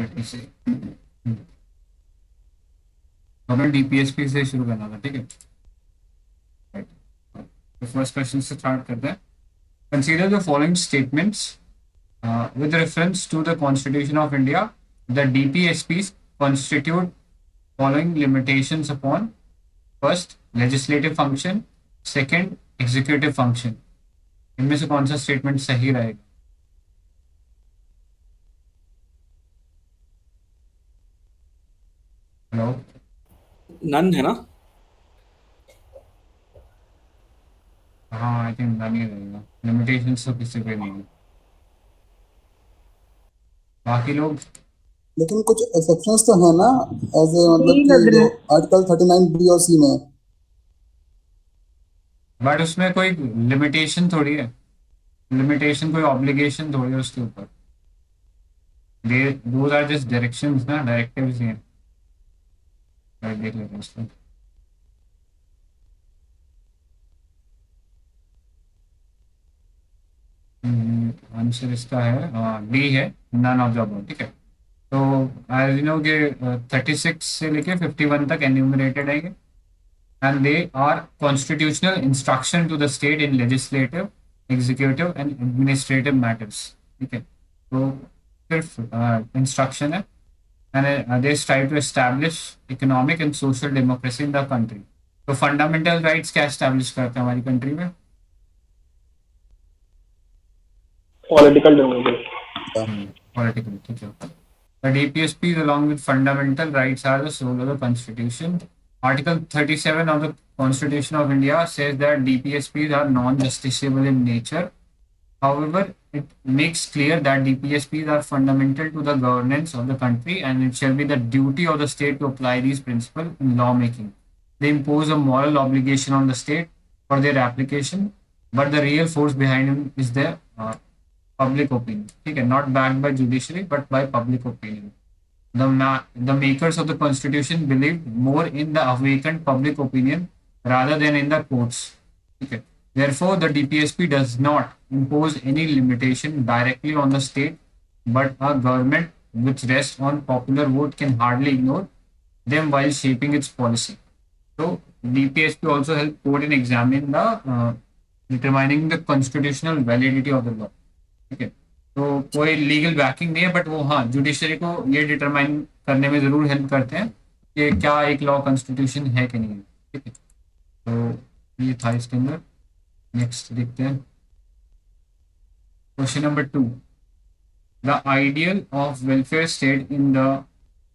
Polity से। हमें DPSP से शुरू करना था, ठीक है। Right. तो फर्स्ट क्वेश्चन से स्टार्ट करते हैं। Consider the following statements with reference to the Constitution of India. The DPSPs constitute following limitations upon: first, legislative function; second, executive function. इनमें से कौन सा स्टेटमेंट सही रहेगा? हेलो। नन है ना। हाँ, आई थिंक नहीं रहेगा। लिमिटेशंस तो किसी पे नहीं है। बाकी लोग। लेकिन कुछ एक्सेप्शंस तो है ना, ऐसे मतलब यही कि लग रहा जो है। आर्टिकल 39 बी और सी में। बट उसमें कोई लिमिटेशन थोड़ी है। लिमिटेशन कोई ऑब्लिगेशन थोड़ी है उसके ऊपर। दे दोज आर जस्ट डायरेक्शंस ना, डायरेक्टिव्स ही हैं। right, देख लेते हैं इसको। आंसर इसका है डी है, नन ऑफ द अबव, ठीक है। तो एज यू नो कि 36 से लेके 51 तक एन्यूमरेटेड है ये। And they are constitutional instruction to the state in legislative, executive and administrative matters, ठीक है। तो सिर्फ इंस्ट्रक्शन है। And they strive to establish economic and social democracy in the country. तो फंडामेंटल राइट्स क्या एस्टैब्लिश करते हैं हमारी कंट्री में? Political democracy. Political, ठीक है। The DPSPs, along with fundamental rights, are the soul of the Constitution. Article 37 of the Constitution of India says that DPSPs are non-justiciable in nature. However, it makes clear that DPSPs are fundamental to the governance of the country, and it shall be the duty of the state to apply these principles in lawmaking. They impose a moral obligation on the state for their application, but the real force behind them is their public opinion. ठीक है, not backed by judiciary but by public opinion. The makers of the constitution believed more in the awakened public opinion rather than in the courts. ठीक है. Therefore, the DPSP does not impose any limitation directly on the state, but a government which rests on popular vote can hardly ignore them while shaping its policy. So, DPSP also help court in examining the determining the constitutional validity of the law. ठीक है। तो कोई legal backing नहीं है, but वो हाँ judiciary को ये डिटरमाइन करने में जरूर हेल्प करते हैं कि क्या एक लॉ कॉन्स्टिट्यूशन है कि नहीं है, ठीक है। तो ये था इसके अंदर। नेक्स्ट देखते हैं question number 2। The ideal of welfare state in the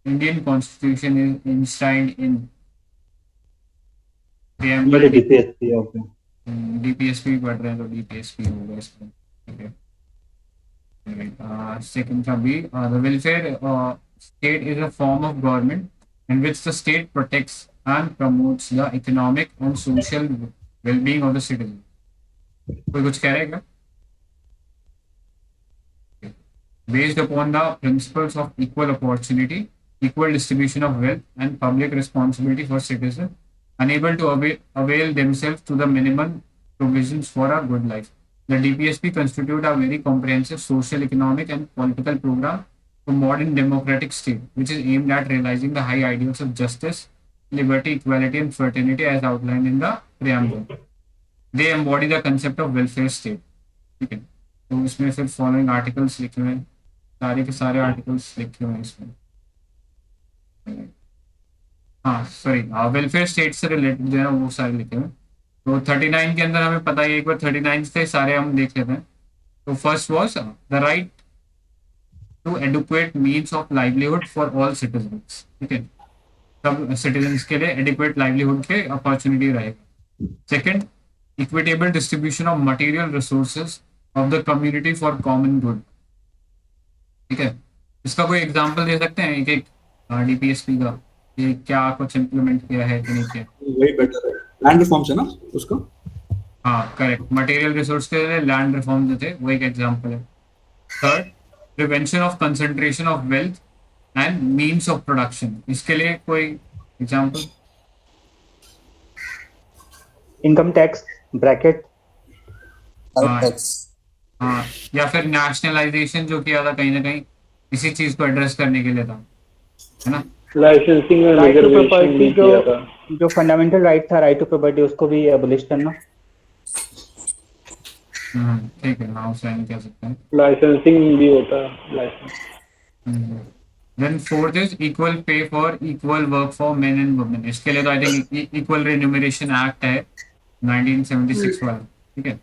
Indian constitution is enshrined in मेरे प्रीएम्बल। DPSP okay. डीपीएसपी पढ़ रहे हैं तो डीपीएसपी होगा इसमें, ठीक है। Second shall be the welfare state is a form of government in which the state protects and promotes the economic and social well-being of the citizen. कोई कुछ कह रहेगा? Based upon the principles of equal opportunity, equal distribution of wealth, and public responsibility for citizens, unable to avail themselves to the minimum provisions for a good life. The DPSP constitute a very comprehensive social, economic, and political program for modern democratic state, which is aimed at realizing the high ideals of justice, liberty, equality, and fraternity as outlined in the preamble. They embody the concept of welfare state. ठीक है, तो इसमें फिर following articles लिखे हुए हैं, सारे के सारे आर्टिकल्स लिखे हुए हैं इसमें। हाँ सॉरी, वेलफेयर स्टेट से रिलेटेड जो है वो सारे लिखे हुए हैं। तो 39 के अंदर हमें पता है, एक बार 39 से सारे हम देख लेते हैं। तो first was the right to adequate means of livelihood for all citizens, ठीक है। सब सिटीजन्स के लिए एडिक्वेट लाइवलीहुड के अपॉर्चुनिटी रहेगा। Second, equitable distribution of material resources of the community for common good, ठीक है। इसका कोई एग्जांपल दे सकते हैं एक एक डीपीएसपी का, ये क्या कुछ इम्प्लीमेंट किया है कि नहीं किया? वही बेटर है, लैंड रिफॉर्म्स है ना उसका। हाँ करेक्ट, मटेरियल रिसोर्स के लिए लैंड रिफॉर्म जो थे वो एक एग्जांपल है। Third, prevention of concentration of wealth and means of production, इसके लिए कोई example? Income tax bracket. Direct हाँ टैक्स। हाँ, या फिर नेशनलाइजेशन जो किया था कहीं ना कहीं, इसी चीज को एड्रेस करने के लिए था, है ना? लाइसेंसिंग में राइट टू रिजर्वेशन प्रॉपर्टी भी किया था। जो फंडामेंटल राइट था, राइट टू प्रॉपर्टी, उसको भी एबोलिश करना। ठीक है, हाँ उसे नहीं कह सकते हैं। लाइसेंसिंग भी होता है license. Then fourth is equal pay for equal work for men and women. इसके लिए तो I think equal remuneration act है 1976 वाला, ठीक है।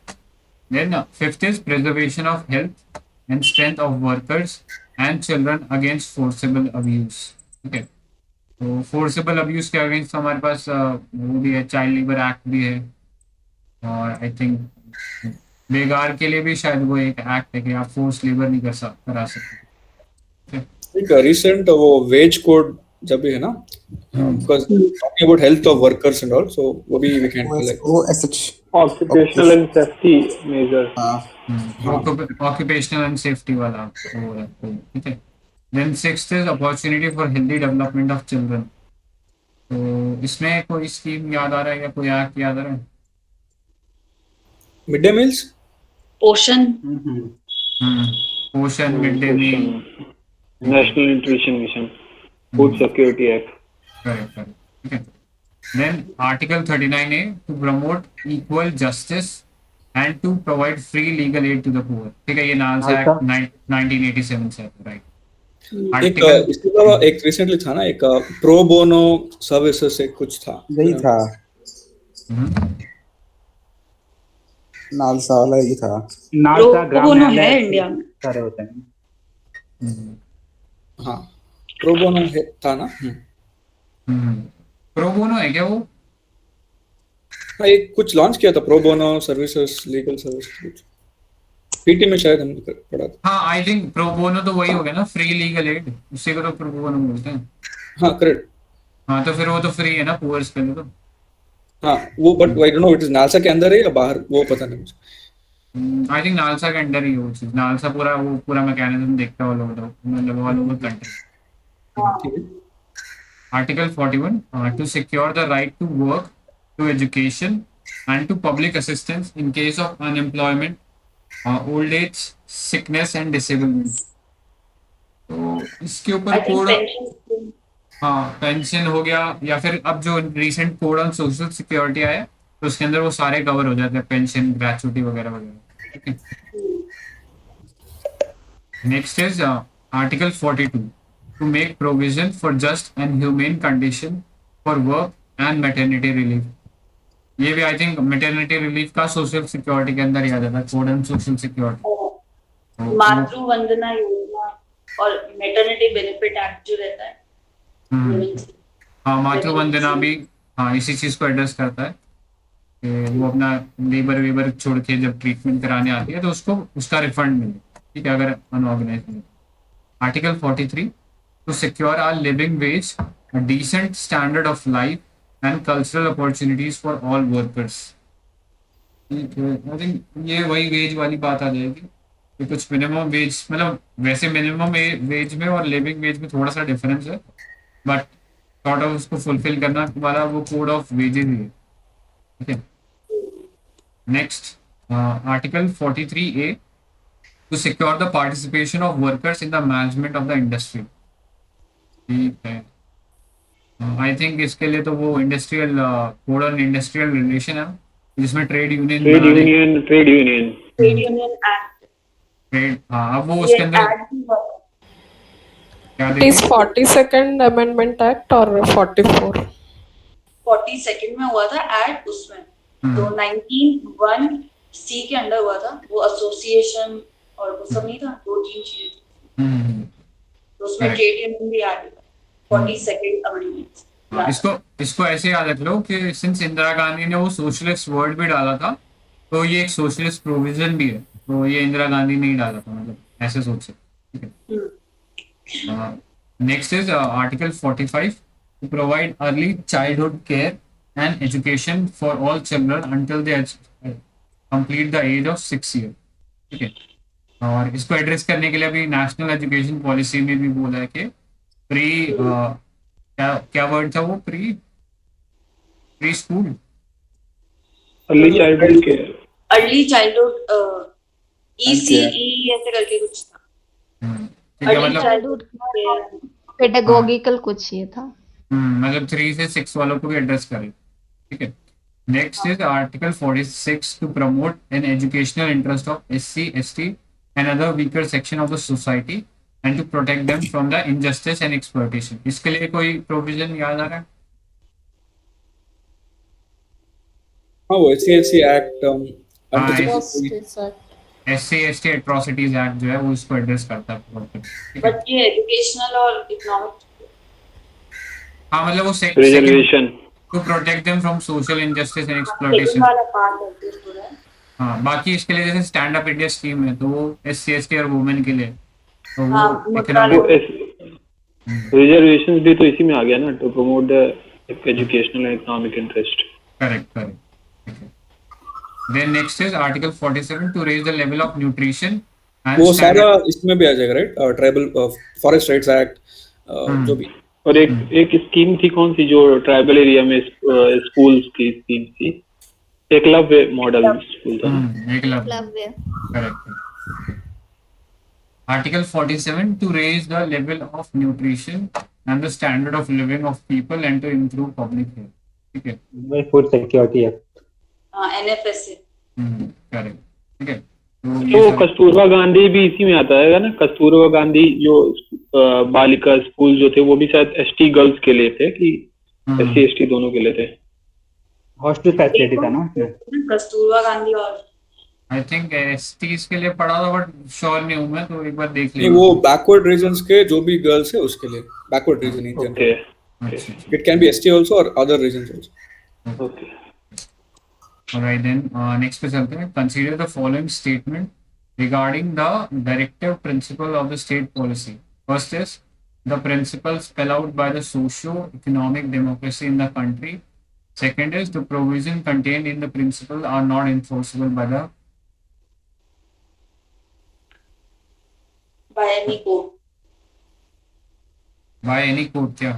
Then fifth is preservation of health and strength of workers and children against forcible abuse, ठीक है। तो फोर्सेबल अब्यूज के अगेंस्ट हमारे पास वो भी है, चाइल्ड लेबर एक्ट भी है, और आई थिंक बेगार के लिए भी शायद वो एक एक्ट है कि आप फोर्स लेबर नहीं करा सकते। एक रिसेंट वो वेज कोड जब भी है ना, because talking about health of workers and all, so वो भी वी कैन लाइक वो SH occupational and safety measures. Occupational and safety वाला वो है, ठीक है। Then sixth is opportunity for healthy development of children. तो इसमें कोई स्कीम याद आ रहा है या कोई एक्ट याद आ रहा है? मिड डे मील्स, पोषण, पोषण, mid day meal, national nutrition mission, food security act. Correct correct, ठीक है। Then article 39A to promote equal justice and to provide free legal aid to the poor, ठीक है। ये नालसा एक्ट 1987 से, right. एक article इसके अलावा एक रिसेंटली था ना, एक प्रो बोनो सर्विसेज से कुछ था, यही था, नालसा वाला यही था। नालसा ग्राम प्रो बोनो है न्यायालय इंडिया में। सारे होते हैं। हाँ प्रो बोनो था ना। प्रो बोनो है क्या वो? हाँ एक कुछ लॉन्च किया था pro bono services, legal service कुछ, पीटी में शायद हमने पढ़ा था। हाँ आई थिंक प्रो बोनो तो वही हो गया ना, फ्री लीगल एड, उसी को तो प्रो बोनो बोलते हैं। हाँ करेक्ट। हाँ तो फिर वो तो फ्री है ना पुअर्स के लिए तो। हाँ वो, but I don't know it is NALSA के अंदर है या बाहर, वो पता नहीं मुझे। आई थिंक नालसा के अंडर ही हो चीज, नालसा पूरा वो पूरा मैकेनिज्म देखता हुआ लोग मतलब ऑल ओवर कंट्री। ठीक है। Article 41 to secure the right to work, to education, and to public assistance in case of unemployment, old age, sickness and disablement. तो इसके आई ऊपर थिंक कोड, पेंशन, हाँ पेंशन हो गया, या फिर अब जो recent code on social security आया है तो उसके अंदर वो सारे कवर हो जाते हैं, पेंशन, ग्रेचुइटी वगैरह वगैरह, ठीक है। Next is article 42 to make provision for just and humane condition for work and maternity relief. ये भी आई थिंक मैटरनिटी रिलीफ का सोशल सिक्योरिटी के अंदर ही आ जाता है, कोड ऑन सोशल सिक्योरिटी। मातृ वंदना योजना और मैटरनिटी बेनिफिट एक्ट जो रहता है, हाँ मातृ वंदना भी हाँ इसी चीज को एड्रेस करता है कि वो अपना लेबर वेबर छोड़ के जब ट्रीटमेंट कराने आती है तो उसको उसका रिफंड मिले, ठीक है, अगर अनऑर्गेनाइज मिले। Article 43 to secure our living wage, a decent standard of life, and cultural opportunities for all workers. I think ये वही वेज वाली बात आ जाएगी कि कुछ मिनिमम वेज, मतलब वैसे मिनिमम वेज में और लिविंग वेज में थोड़ा सा डिफरेंस है, बट सॉर्ट ऑफ उसको फुलफिल करना वाला वो कोड ऑफ वेजेस ही है, ठीक है। Next article 43A to secure the participation of workers in the management of the industry. ठीक है, आई थिंक इसके लिए तो वो industrial code on industrial relation है जिसमें trade union trade union act, trade, हाँ अब वो उसके अंदर क्या It is देखिए 42nd Amendment Act or 44? 42nd में हुआ था ऐड उसमें, तो 19(1)(c) के अंडर हुआ था वो, एसोसिएशन और वो सब नहीं था, 2-3 चीजें, तो उसमें ट्रेड यूनियन भी आ गया। 42nd amendment. इसको ऐसे याद रख लो कि सिंस इंदिरा गांधी ने वो सोशलिस्ट वर्ड भी डाला था तो ये एक सोशलिस्ट प्रोविजन भी है, तो ये इंदिरा गांधी ने ही डाला था, मतलब ऐसे सोच सकते, ठीक है। Next is article 45 to provide early childhood care and education for all children until they complete the age of 6 year, ठीक है। और इसको एड्रेस करने के लिए अभी नेशनल एजुकेशन पॉलिसी में भी बोला है कि प्री क्या वर्ड था वो, pre school, early childhood care, early childhood ECE ऐसे करके कुछ था, ठीक है, Early मतलब childhood care. पेडागोगिकल कुछ ये था। मतलब 3 से 6 वालों को भी एड्रेस करें। ठीक है। Next is article 46 to promote an educational interest of SC, ST and other weaker section of the society and to protect them from the injustice and exploitation. इसके लिए कोई प्रोविजन याद आ रहा है? हाँ वो SC एक्ट हाँ, Justice Act. SC, ST atrocities act जो है वो इसको एड्रेस करता है। ठीक है। But ये educational और economic हाँ, मतलब वो Reservation. To protect them from social injustice and second exploitation. वाला part है this पूरा है. हाँ, बाकी इसके लिए जैसे स्टैंड अप इंडिया स्कीम है तो वो SC, ST और वुमेन के लिए, तो हाँ, वो मुद्रा economic रिजर्वेशन भी तो इसी में आ गया ना, to promote the educational and economic interest. Correct. Then next is Article 47 to raise the level of nutrition and वो standard- सारा इसमें भी आ जाएगा right, tribal forest rights act जो भी। और एक स्कीम थी कौन सी जो ट्राइबल एरिया में स्कूल्स की स्कीम थी, एकलव्य मॉडल स्कूल था। Eklavya. Correct. Article 47 to raise the level of nutrition and the standard of living of people and to improve public health. ठीक है। Food security act. NFSA. Correct. ठीक है। तो कस्तूरबा गांधी भी इसी में आता है ना, कस्तूरबा गांधी जो बालिका स्कूल जो थे वो भी शायद ST गर्ल्स के लिए थे कि SC ST दोनों के लिए थे। हॉस्टल फैसिलिटी था ना उसमें। कस्तूरबा गांधी और आई थिंक STs के लिए पढ़ा था बट श्योर नहीं हूँ मैं, तो एक बार देख नहीं लेंगे। वो बैकवर्ड रीजन्स के जो भी गर्ल्स है उसके लिए backward region in general. Okay it can be ST also और other regions also. Okay. Alright then, next पे चलते हैं. Consider the following statement regarding the directive principle of the state policy. First is the principles spelled out by the socio-economic democracy in the country. Second is the provision contained in the principle are not enforceable by any court. by any court. क्या?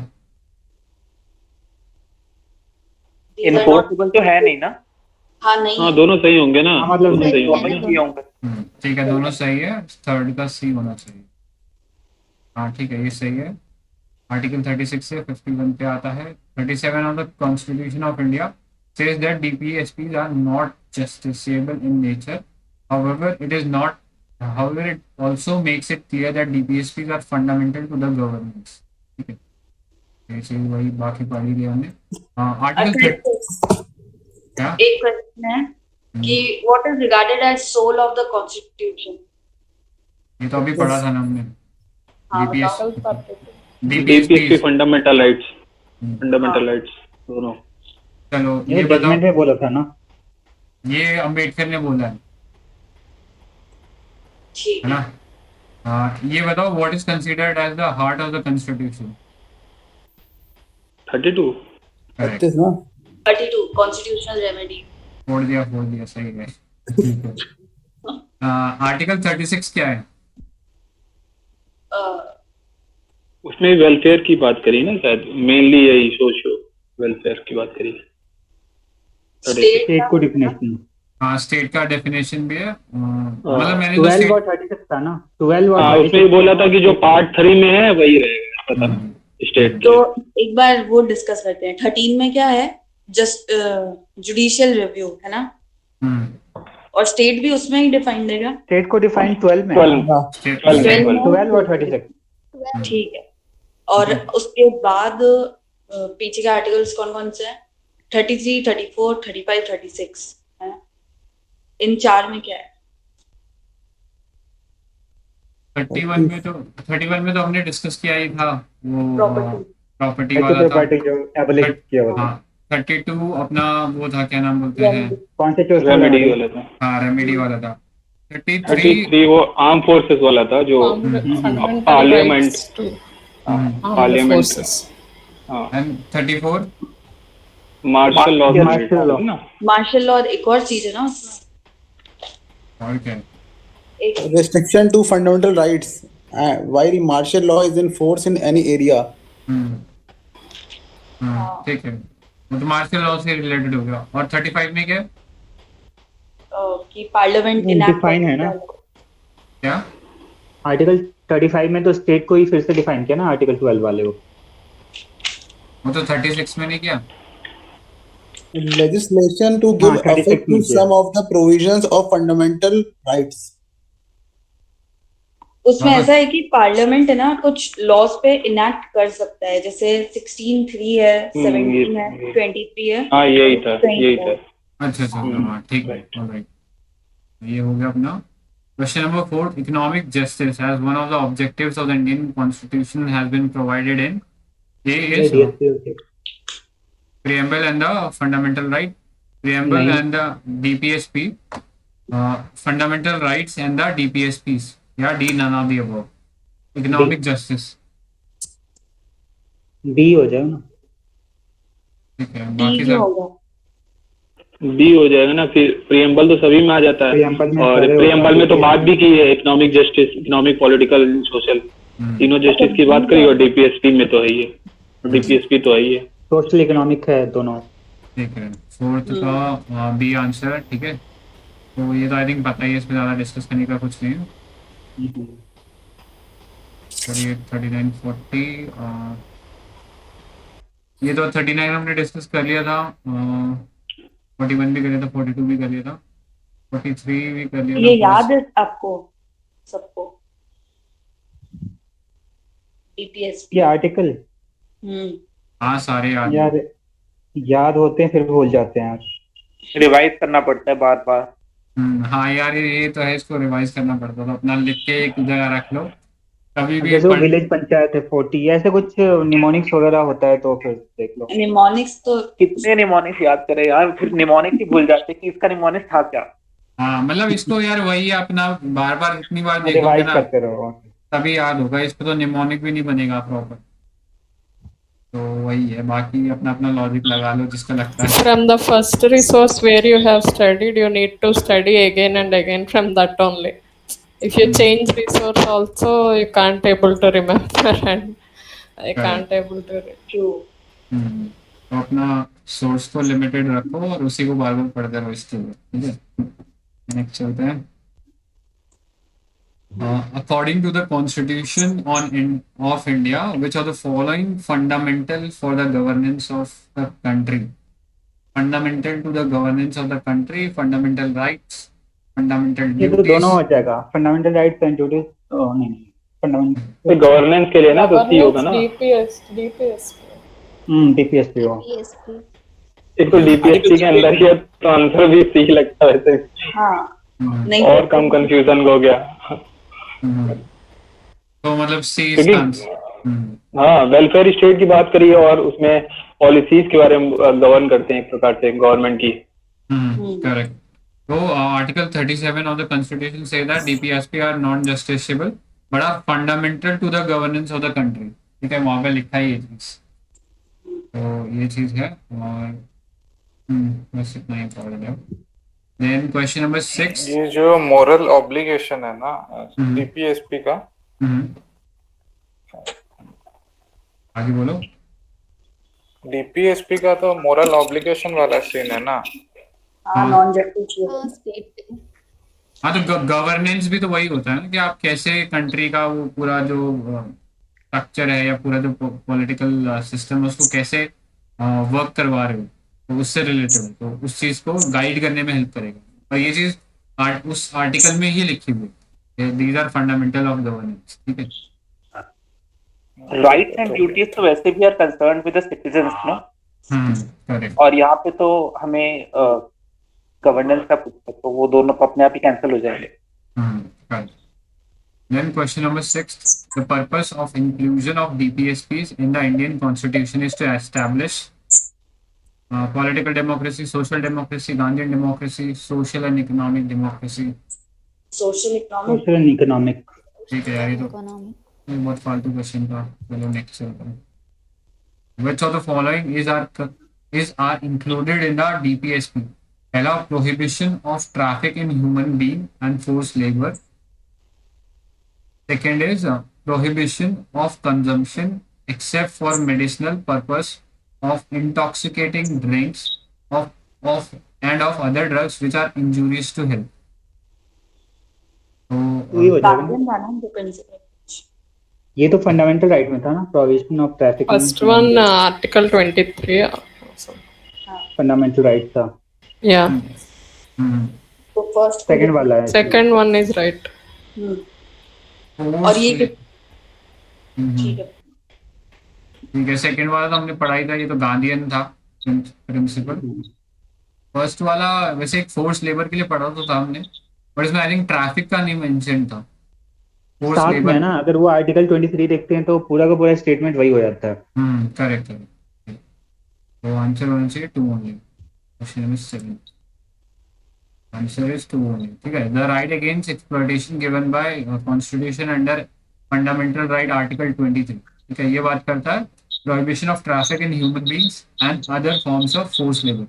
These are not- enforceable तो है नहीं ना? हाँ नहीं हाँ दोनों सही होंगे ना, हाँ, मतलब दोनों सही नहीं होंगे है ना। ना। ये होंगे। ठीक है, दोनों सही है। थर्ड का C होना चाहिए। हाँ ठीक है, ये सही है। आर्टिकल 36 से 51 पे आता है। 37 of the constitution of India says that DPSPs are not justiciable in nature. However, it also makes it clear that DPSPs are fundamental to the governance. ठीक है, ऐसे ही वही बाकी पढ़ ही लिया हमने। आर्टिकल क्या? एक क्वेश्चन है कि what is regarded as soul of the constitution? ये तो अभी पढ़ा था ना हमने। हाँ, DPS बताओ। DPSP फंडामेंटल राइट्स दोनों। चलो ये ये बताओ, जजमेंट में बोला था ना। ये अंबेडकर ने बोला है ठीक है ना? ये बताओ, what is considered as the heart of the constitution? 32 correct. 36 ना 32 constitutional remedy. फोड़ दिया, सही है। आर्टिकल 36 क्या है? उसमें वेलफेयर की बात करी ना, शायद मेनली यही सोशो वेलफेयर की बात करी। स्टेट को डिफिनेशन। हाँ, स्टेट का डेफिनेशन भी है। मतलब मैंने 12 और 36 था ना। 12 और हाँ 36 उसमें बोला था कि जो पार्ट 3 में है वही रहेगा, पता स्टेट तो एक बार वो डिस्कस करते हैं। 13 में क्या है? जस्ट जुडिशियल रिव्यू है ना, और स्टेट भी उसमें ही डिफाइन देगा। स्टेट को डिफाइन 12 में। 12 और 36। ठीक है, और उसके बाद पीछे के आर्टिकल्स कौन कौन से हैं? 33, 34, 35, 36 है ना? इन चार में क्या है? 31 में तो हमने डिस्कस किया ही था वो प्रॉपर्टी वाला था। प्रॉपर्टी जो एबलिश किया हुआ था। हाँ, 32 अपना वो था, क्या नाम बोलते हैं? कॉन्स्टिट्यूशनल रेमेडी वाला था। हाँ, रेमेडी वाला था। 33 33 वो आर्म फोर्सेस वाला था जो parliament and 34 martial law martial law एक और चीज है ना उसमें। और क्या? एक restriction to fundamental rights while martial law is in force in any area. ठीक है, वो तो मार्शल लॉ से रिलेटेड हो गया। और 35 में क्या है? कि पार्लियामेंट डिफाइन है ना। क्या? आर्टिकल 35 में तो स्टेट को ही फिर से डिफाइन किया ना आर्टिकल 12 वाले वो। वो तो 36 में नहीं किया। legislation to give 36 effect to में किया। some of the provisions of fundamental rights. उसमें ऐसा है कि पार्लियामेंट है ना कुछ लॉज पे इनैक्ट कर सकता है, जैसे 16(3) है, 17 है, 23 है। हाँ यही था। अच्छा अच्छा, हाँ ठीक है, ऑलराइट। ये हो गया अपना question number 4। Economic justice as one of the objectives of the Indian constitution has been provided in a is preamble and the fundamental right, preamble नहीं। and the DPSP, fundamental rights and the DPSPs, या D none of the above. Economic justice, b हो जाएगा ना। ठीक है, D बाकी क्यों सब होगा? बी हो जाएगा ना, फिर प्रियम्बल तो सभी में आ जाता है, Preamble में और सारे प्रियम्बल होता है। में तो बात भी की है economic justice, economic, political, social, तीनों जस्टिस की बात करी, और डीपीएसपी में तो है ही है, डीपीएसपी तो है ही है। सोशल इकोनॉमिक है दोनों। ठीक है। फोर्थ का बी आंसर है, ठीक है। तो ये तो आई थिंक पता ही है, इसमें ज़्यादा डिस्कस करने का कुछ नहीं है। 38, 39, 40, ये तो 39 हमने डिस्कस कर लिया था, 41 भी कर लिया था, 42 भी कर लिया था, 43 भी कर लिया था। ये याद है आपको सबको? डीपीएसपी। ये आर्टिकल हाँ सारे याद हैं। यार याद होते हैं फिर भूल जाते हैं यार। रिवाइज करना पड़ता है बार बार। हाँ यार, ये तो है, इसको रिवाइज करना पड़ता था, अपना लिख के एक जगह रख लो, कभी भी जैसे वो विलेज पंचायत है 40, ऐसे कुछ निमोनिक्स वगैरह होता है तो फिर देख लो। निमोनिक्स तो कितने निमोनिक्स याद करे यार, फिर निमोनिक्स ही भूल जाते कि इसका निमोनिक्स था क्या। हाँ मतलब इसको यार वही है अपना, बार बार इतनी बार देखोगे रिवाइज ना करते रहो। तभी याद होगा। इस पे तो निमोनिक भी नहीं बनेगा प्रॉपर, तो वही है, बाकी अपना अपना लॉजिक लगा लो जिसका लगता है। From the first resource where you have studied, you need to study again and again from that only. If you change resource also, you can't able to remember and I can't able to. True. तो अपना source को limited रखो और उसी को बार बार पढ़ते रहो इसके लिए, ठीक है। नेक्स्ट चलते हैं। According to the Constitution of India, which are the following fundamental for the governance of the country? Fundamental to the governance of the country, fundamental rights, fundamental ये तो duties. दोनों हो जाएगा, फंडामेंटल राइट्स एंड ड्यूटीज। नहीं, fundamental तो governance के लिए ना तो सी होगा ना, DPS. डीपीएसपी हो। एक तो डीपीएसपी के अंदर ही है, तो आंसर भी सी लगता है वैसे। हाँ नहीं और कम कंफ्यूजन हो गया। तो मतलब सी क्योंकि हाँ वेलफेयर स्टेट की बात करी है, और उसमें पॉलिसीज के बारे में गवर्न करते हैं एक प्रकार से गवर्नमेंट की। करेक्ट। तो article 37 of the constitution says that DPSP are non justiciable but are fundamental to the governance of the country, ठीक है, वहां पे लिखा है ये चीज, तो ये चीज है। और बस इतना ही पढ़ लो। देन क्वेश्चन नंबर 6, ये जो मोरल ऑब्लिगेशन है ना डीपीएसपी का, आगे बोलो। डीपीएसपी का तो मोरल ऑब्लिगेशन वाला सीन है ना। हाँ नॉन जस्टिस। हाँ तो गवर्नेंस भी तो वही होता है ना, कि आप कैसे कंट्री का वो पूरा जो स्ट्रक्चर है या पूरा जो पॉलिटिकल सिस्टम है उसको कैसे वर्क करवा रहे हो, तो उससे रिलेटेड है, तो उस चीज को गाइड करने में हेल्प करेगा। और ये चीज उस आर्टिकल में ही लिखी हुई है, these are fundamental of governance, ठीक है। राइट्स एंड ड्यूटीज तो वैसे भी are concern with the citizens ना। करेक्ट। और यहाँ पे तो हमें गवर्नेंस का पूछता, तो वो दोनों तो अपने आप ही कैंसिल हो जाएंगे। Correct. Then question number 6, the purpose of inclusion of DPSPs in the Indian Constitution is to establish political democracy, social democracy, Gandhian democracy, social and economic democracy. Social economic. Social and economic. ठीक है यार, ये तो बहुत फालतू question था, चलो next चलते हैं। Which of the following are included in the DPSP? पहला, prohibition of traffic in human being and forced labor. Second is prohibition of consumption except for medicinal purpose of intoxicating drinks of other drugs which are injurious to health. तो वही हो जाएगा ना। Guardian था ना उनके principal. ये तो फंडामेंटल राइट में था ना, provision of traffic. First one, Article 23. Fundamental right था। Yeah. तो फर्स्ट सेकंड वाला है। Second one is right. और ये ठीक है। ठीक है, सेकंड वाला तो हमने पढ़ाई था, ये तो गांधीयन था प्रिंसिपल। फर्स्ट वाला वैसे एक फोर्स लेबर के लिए पढ़ा तो था हमने, बट इसमें आई थिंक ट्रैफिक का नहीं मेंशन था। फोर्स साथ में लेबर ना, अगर वो आर्टिकल 23 देखते हैं तो पूरा का पूरा स्टेटमेंट वही हो जाता है। Correct correct. तो आंसर होना चाहिए 2 only. Question number 7 answer is 2 only. ठीक है, the right against exploitation given by constitution under fundamental right article 23। ठीक है, ये बात करता है prohibition of traffic in human beings and other forms of force labour.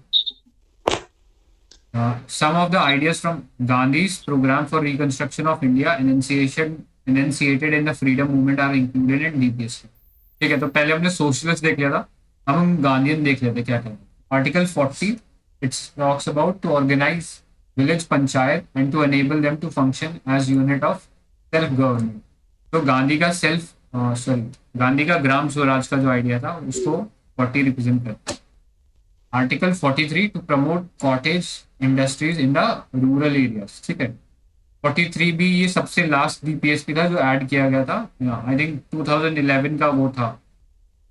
Some of the ideas from Gandhi's program for reconstruction of India enunciated in the freedom movement are included in DPSP। ठीक है, तो पहले हमने socialist देख लिया था, अब हम गांधीयन देख लेते क्या कहते हैं। Article 40 it's talks about to organise village panchayat and to enable them to function as unit of self government. तो गांधी का ग्राम स्वराज का जो आइडिया था उसको 40 रिप्रेजेंट करता है। Article 43 to promote cottage industries in the rural areas. ठीक है, 43 भी ये सबसे लास्ट DPSP था जो ऐड किया गया था। आई थिंक 2011 का वो था।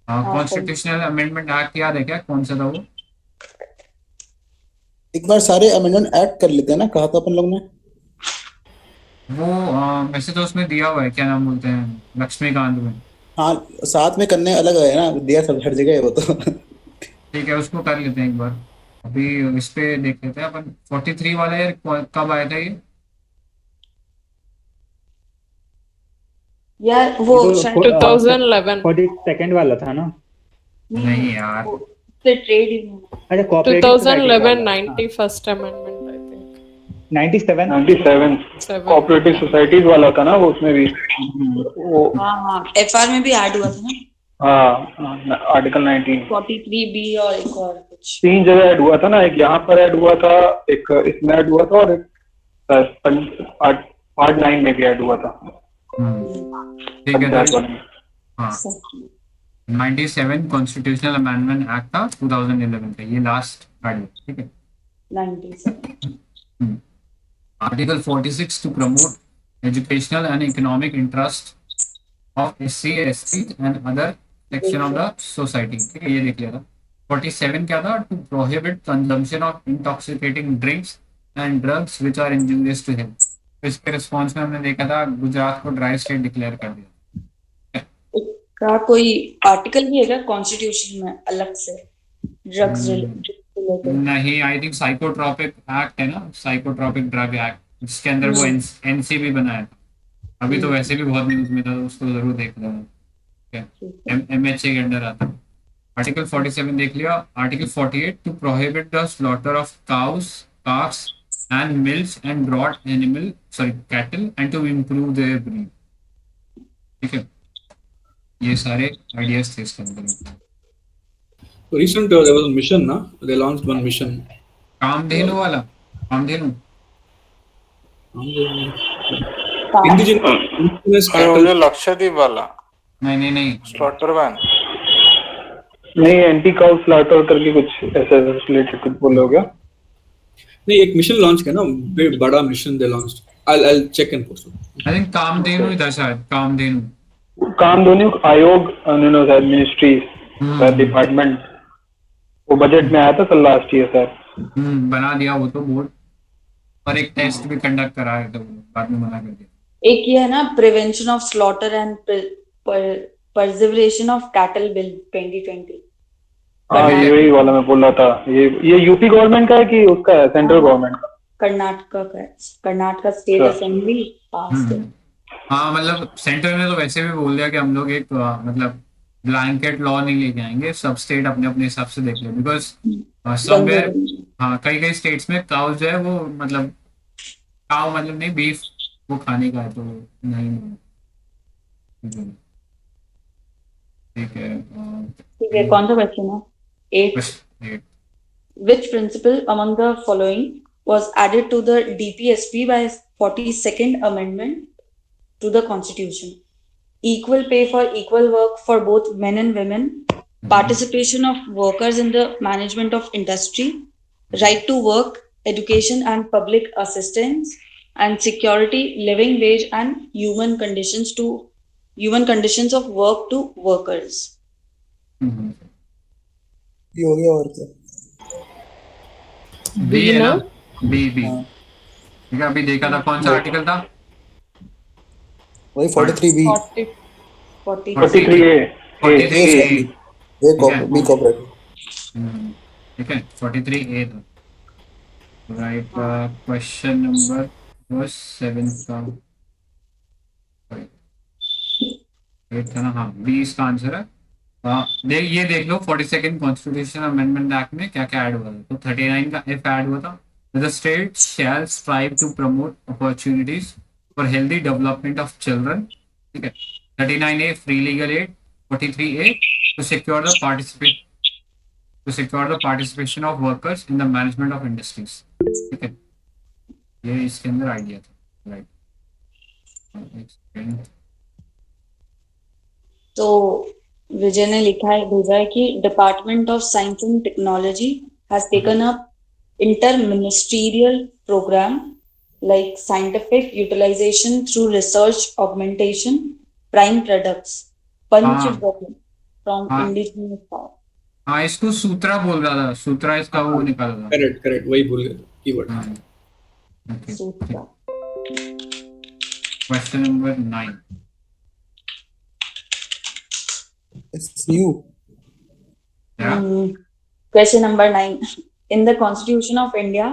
कॉन्स्टिट्यूशनल अमेंडमेंट एक्ट याद है क्या, कौन सा था वो? एक बार सारे अमेंडमेंट ऐड कर लेते हैं ना, कहा था अपन लोग ने वो वैसे तो उसमें दिया हुआ है, क्या नाम बोलते हैं, लक्ष्मीकांत में। हाँ, साथ में करने अलग है ना, दिया सब हर जगह है वो तो। ठीक है, उसको कर लेते हैं एक बार। अभी इस पे देख लेते हैं अपन। 43 वाला यार कब आया था ये? यार वो तो शायद 2011. 42nd वाला था ना। नहीं यार, ट्रेड यूनियन। अच्छा, cooperative 2011 91st amendment I think. 97 7. Cooperative societies वाला था ना वो, उसमें भी वो हाँ, FR में भी ऐड हुआ था ना। हाँ, आर्टिकल 19 43B और एक और कुछ 3 जगह ऐड हुआ था ना, एक यहाँ पर ऐड हुआ था, एक इसमें ऐड हुआ था, और एक पार्ट 9 में भी ऐड हुआ था। ठीक है, हाँ 97 कॉन्स्टिट्यूशनल अमेंडमेंट एक्ट था 2011 का, ये लास्ट ऐड। ठीक है, 97। Article 46 to promote educational and economic interest of SC ST and other section of the society. ठीक है, ये देख लिया था। 47 क्या था? To prohibit consumption of intoxicating drinks and drugs which are injurious to health. इसके रिस्पॉन्स में हमने देखा था गुजरात को ड्राई स्टेट डिक्लेयर कर दिया। का कोई आर्टिकल भी है क्या कॉन्स्टिट्यूशन में अलग से ड्रग्स रिलेटेड? नहीं, आई थिंक साइकोट्रॉपिक एक्ट है ना, साइकोट्रॉपिक ड्रग एक्ट, जिसके अंदर वो NCB बनाया था। अभी तो वैसे भी बहुत न्यूज में था, तो उसको जरूर देख लो। MHA के अंडर आता है। आर्टिकल 47 देख लिया। Article 48 to prohibit the slaughter of cows, calves and milks and brought cattle and to improve their breed। ठीक है, ये सारे आइडियाज थे इसके अंदर। Recent there was a mission ना, they launched one mission। Kamdhenu वाला, कामधेनु indigenous अरे वो cattle। जो लक्षद्वीप वाला, नहीं स्लॉटर वैन नहीं, एंटी काउ स्लॉटर करके कुछ ऐसे रिलेटेड कुछ बोलोगे क्या? नहीं, एक मिशन लॉन्च किया ना, बड़ा mission they launched. I'll check and post it। I think Kamdhenu ही था शायद, कामधेनु आयोग मिनिस्ट्री डिपार्टमेंट, वो बजट में आया था सर लास्ट ईयर सर। बना दिया वो तो बोर्ड, और एक टेस्ट भी कंडक्ट कराया तो बाद में मना कर दिया। एक ये है ना prevention of slaughter and preservation of cattle bill 2020। हाँ, यही वाला मैं बोल रहा था। ये यूपी गवर्नमेंट का है कि उसका है, सेंट्रल गवर्नमेंट का? कर्नाटका का है, कर्नाटका स्टेट असेंबली पास है। हाँ, मतलब सेंटर ने तो वैसे भी बोल दिया कि हम लोग एक मतलब ब्लैंकेट लॉ नहीं लेके आएंगे, सब स्टेट अपने अपने हिसाब से देख ले। बिकॉज समवेयर हाँ, कई स्टेट्स में काउ जो है वो मतलब काउ मतलब नहीं, बीफ वो खाने का है, तो नहीं। ठीक है, कौन सा क्वेश्चन है? 8 which principle among the following was added to the DPSP by 42nd amendment to the constitution? equal pay for equal work for both men and women, participation of workers in the management of industry, right to work, education and public assistance, and security, living wage and human conditions of work to workers. ये हो गया और क्या? B है ना, ना? B हाँ, ठीक है। अभी देखा था कौन सा आर्टिकल था? वही 43B 40 43A ए सॉरी बी कॉर्पोरेट. ठीक है 43A था राइट. क्वेश्चन नंबर 7 का 8 था ना. हाँ बी इसका आंसर है. ये देख लो 42nd कॉन्स्टिट्यूशन अमेंडमेंट एक्ट में क्या क्या ऐड हुआ था. तो 39 का एफ ऐड हुआ था. The state shall strive to promote opportunities for healthy development of children. ठीक है. 39A free legal aid. 43A to secure the participation of workers in the management of industries. ठीक है. ये इसके अंदर आइडिया था राइट. तो विजय ने लिखा है, भेजा है कि department of science and technology has taken up inter ministerial programme like scientific utilisation through research augmentation prime products पंचवटी फ्रॉम इंडिजिनियस पावर. हाँ इसको सूत्रा बोल रहा था. सूत्रा इसका वो निकाला था. करेक्ट वही भूल गया keyword. Sutra. Question number 9. It's you. Question number 9. In the Constitution of India,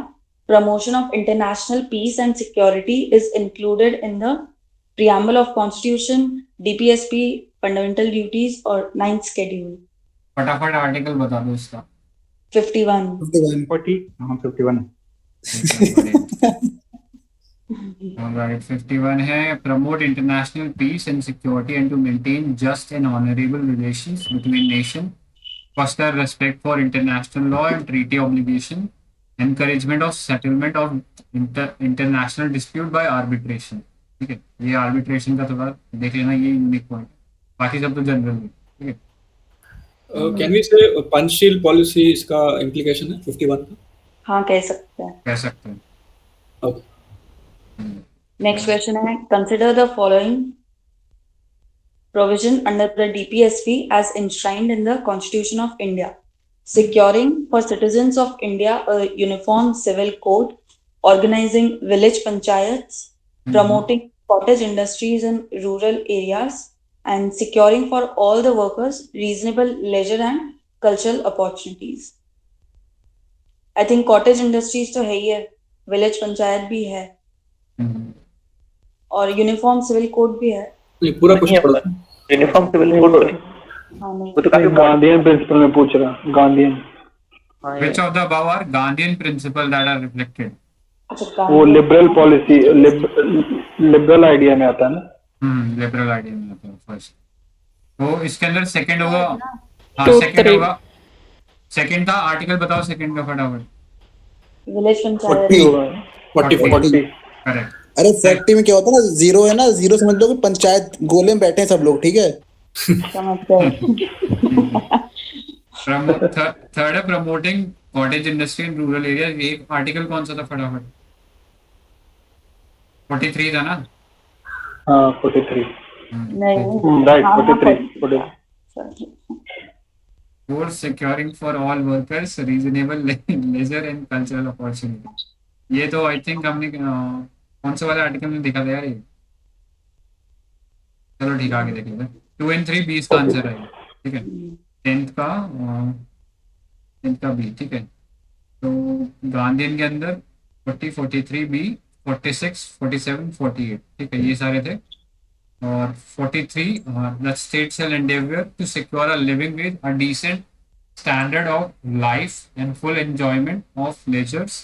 promotion of international peace and security is included in the preamble of Constitution, DPSP, fundamental duties or 9th schedule. फटाफट article बता दो इसका. 51. 51. Alright, 51 है. Promote international peace and security and to maintain just and honorable relations between nations, foster respect for international law and treaty obligation, encouragement of settlement of international dispute by arbitration. ठीक है. ये arbitration का थोड़ा देख लेना, ये unique point. बाकी सब तो जनरल है. ठीक है. कैन वी से पंचशील पॉलिसी इसका इम्प्लीकेशन है 51 का? हाँ कह सकते हैं. ओके. Next question है, consider the following provision under the DPSP as enshrined in the Constitution of India. Securing for citizens of India a uniform civil code, organizing village panchayats, promoting cottage industries in rural areas, and securing for all the workers reasonable leisure and cultural opportunities. I think cottage industries तो है ही है, village panchayat भी है, और uniform civil code भी है. पूरा कुछ पढ़ो. यूनिफॉर्म सिविल कोड वो तो काफी गांधीयन प्रिंसिपल में पूछ रहा. Gandhian Which of the above are Gandhian principles that are reflected? वो लिबरल पॉलिसी लिबरल आइडिया में आता है ना. लिबरल आइडिया में आता है फर्स्ट. तो इसके अंदर सेकंड होगा. हाँ 2, सेकंड 3. होगा. सेकंड था आर्टिकल बताओ सेकंड का फटाफट. विलेज पंचायत 40. करेक्ट. अरे फैक्ट्री में क्या होता है ना, जीरो है ना, जीरो समझ लो कि पंचायत गोले में बैठे हैं सब लोग. ठीक है. थर्ड है promoting cottage industry in rural area. ये आर्टिकल कौन सा था फटाफट? 43 था ना. हाँ 43. नहीं right 43. For securing for all workers reasonable leisure and cultural opportunity. ये तो आई थिंक हमने कौन से वाले आर्टिकल में देखा था यार ये. चलो ठीक है आगे देख लेते हैं. 2 and 3 B इसका आंसर है. ठीक है. 10th का B. ठीक है. तो गांधीयन के अंदर 40, 43 B, 46, 47, 48. ठीक है ये सारे थे. और 43 the state shall endeavor to secure a living wage, a decent standard of life and full enjoyment of leisures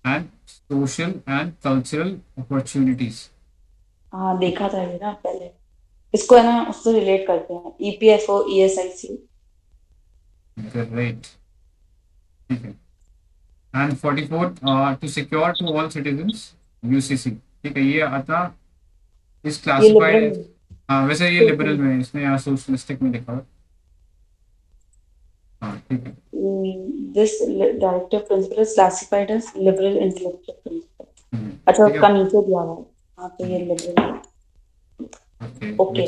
and social and cultural opportunities. हाँ देखा था ये ना पहले. इसको है ना उससे रिलेट करते हैं EPFO ESIC. Great. ठीक है. And 44 to secure to all citizens UCC. ठीक है ये आता is classified हाँ वैसे ये लिबरल में है, इसमें यहाँ सोशलिस्टिक में लिखा हुआ है। हाँ ठीक है। This directive principle is classified as liberal intellectual principle. अच्छा ठीक है। उसका नीचे दिया हुआ है। हाँ तो ये liberal ओके ओके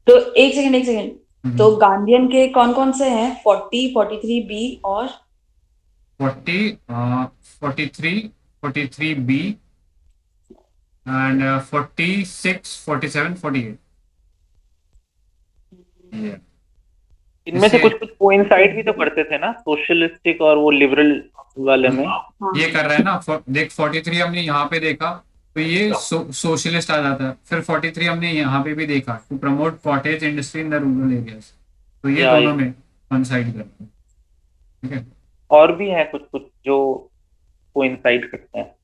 तो एक सेकंड तो गांधीयन के कौन कौन से हैं 40 43 बी और 40 43 बी एंड 46 47 48। इनमें से कुछ कुछ कोइंसाइड भी तो करते थे ना, सोशलिस्टिक और वो लिबरल वाले में। ये कर रहे हैं ना देख 43 हमने यहाँ पे देखा तो ये सोशलिस्ट आ जाता है, फिर 43 हमने यहाँ पे भी देखा to promote cottage industry in the rural areas, तो ये दोनों में कोइंसाइड करते हैं। ठीक है। और भी है कुछ कुछ जो कोइंसाइड करते हैं।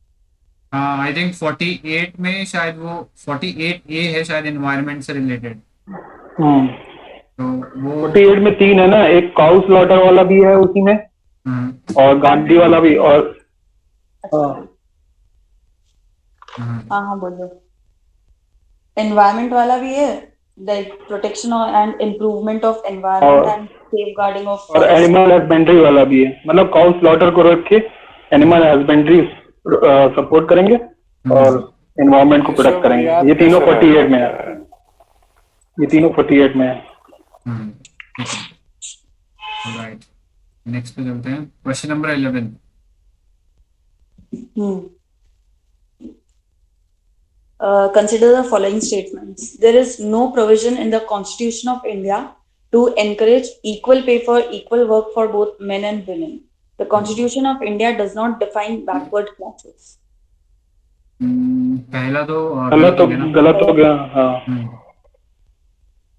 हाँ आई थिंक 48 में शायद वो 48A है शायद एनवायरनमेंट से रिलेटेड, तो वो 48 में 3 है ना, एक काउ स्लॉटर वाला भी है उसी में और गांधी वाला भी, और हाँ बोलो एनवायरमेंट वाला भी है like protection and improvement of environment and safeguarding of और एनिमल हस्बेंड्री वाला भी है, मतलब काउ स्लॉटर को रख के एनिमल हस्बेंड्री सपोर्ट करेंगे और एनवायरनमेंट को प्रोटेक्ट करेंगे। ये तीनों 48 में है, ये तीनों 48 में है। राइट नेक्स्ट पे चलते हैं, question number 11। Consider the following statements. There is no provision in the Constitution of India to encourage equal pay for equal work for both men and women. The Constitution of India does not define backward classes. पहला तो गलत हो गया।